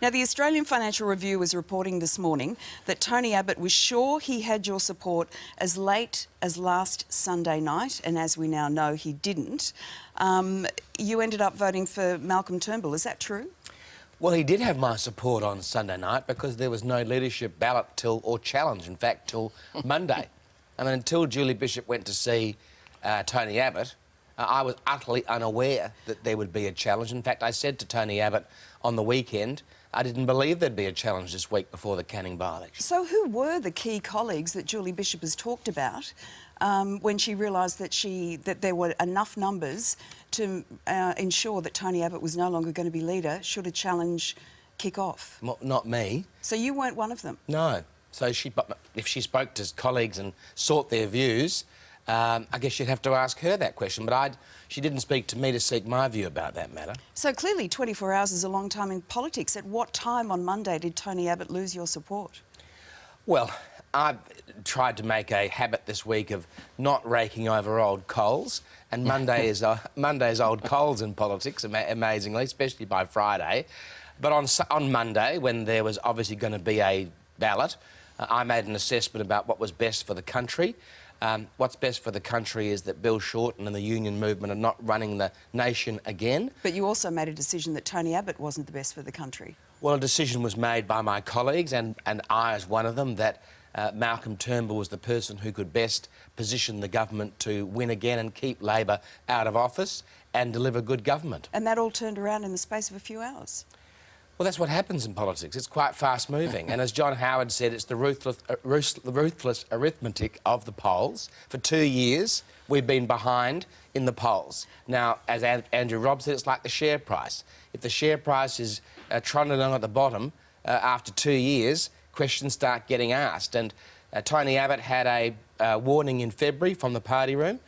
Now, the Australian Financial Review was reporting this morning that Tony Abbott was sure he had your support as late as last Sunday night, and as we now know, he didn't. You ended up voting for Malcolm Turnbull. Is that true? Well, he did have my support on Sunday night because there was no leadership ballot or challenge, in fact, till Monday. I mean, until Julie Bishop went to see Tony Abbott, I was utterly unaware that there would be a challenge. In fact, I said to Tony Abbott on the weekend, I didn't believe there'd be a challenge this week before the Canning by-election. So who were the key colleagues that Julie Bishop has talked about when she realised that there were enough numbers to ensure that Tony Abbott was no longer going to be leader should a challenge kick off? Not me. So you weren't one of them? No. So if she spoke to colleagues and sought their views, I guess you'd have to ask her that question, but she didn't speak to me to seek my view about that matter. So clearly 24 hours is a long time in politics. At what time on Monday did Tony Abbott lose your support? Well, I've tried to make a habit this week of not raking over old coals, and Monday is old coals in politics, amazingly, especially by Friday. But on Monday, when there was obviously going to be a ballot, I made an assessment about what was best for the country. What's best for the country is that Bill Shorten and the union movement are not running the nation again. But you also made a decision that Tony Abbott wasn't the best for the country. Well, a decision was made by my colleagues, and I as one of them, that Malcolm Turnbull was the person who could best position the government to win again and keep Labor out of office and deliver good government. And that all turned around in the space of a few hours. Well, that's what happens in politics. It's quite fast-moving. And as John Howard said, it's the ruthless arithmetic of the polls. For 2 years, we've been behind in the polls. Now, as Andrew Robb said, it's like the share price. If the share price is trundling along at the bottom after 2 years, questions start getting asked. And Tony Abbott had a warning in February from the party room.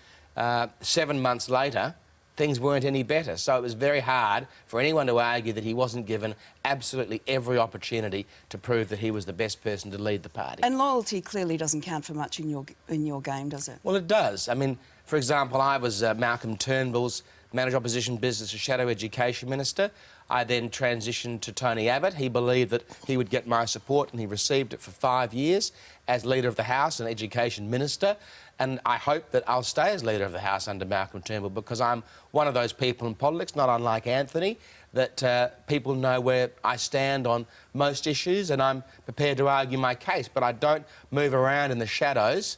7 months later, things weren't any better. So it was very hard for anyone to argue that he wasn't given absolutely every opportunity to prove that he was the best person to lead the party. And loyalty clearly doesn't count for much in your game, does it? Well, it does. I mean, for example, I was Malcolm Turnbull's Managed Opposition Business and Shadow Education Minister. I then transitioned to Tony Abbott. He believed that he would get my support, and he received it for 5 years as Leader of the House and Education Minister. And I hope that I'll stay as Leader of the House under Malcolm Turnbull, because I'm one of those people in politics, not unlike Anthony, that people know where I stand on most issues, and I'm prepared to argue my case. But I don't move around in the shadows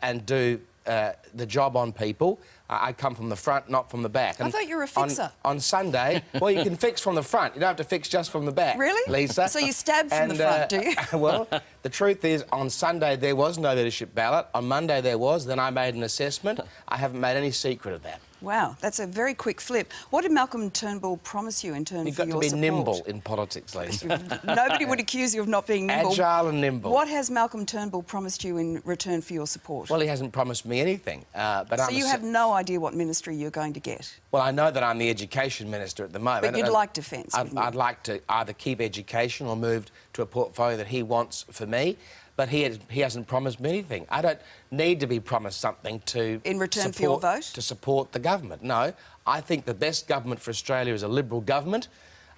and do the job on people. I come from the front, not from the back. I thought you were a fixer. On Sunday, well, you can fix from the front. You don't have to fix just from the back. Really? Lisa. So you stab from the front, do you? Well, the truth is, on Sunday there was no leadership ballot. On Monday there was. Then I made an assessment. I haven't made any secret of that. Wow, that's a very quick flip. What did Malcolm Turnbull promise you in turn for your support? You've got to be nimble in politics, Lisa. Nobody would accuse you of not being nimble. Agile and nimble. What has Malcolm Turnbull promised you in return for your support? Well, he hasn't promised me anything. So you have no idea what ministry you're going to get? Well, I know that I'm the Education Minister at the moment. But you'd like defence, I'd like to either keep education or move to a portfolio that he wants for me. But he hasn't promised me anything. I don't need to be promised something to... In return for your vote? To support the government. No, I think the best government for Australia is a Liberal government.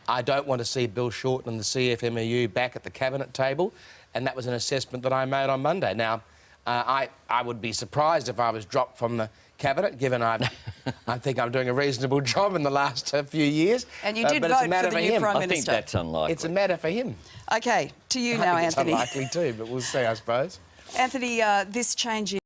I don't want to see Bill Shorten and the CFMEU back at the cabinet table, and that was an assessment that I made on Monday. Now, I would be surprised if I was dropped from the cabinet, given I think I'm doing a reasonable job in the last few years. And you did vote for the new Prime Minister. I think that's unlikely. It's a matter for him. OK, to you now, Anthony. It's unlikely too, but we'll see, I suppose. Anthony, this change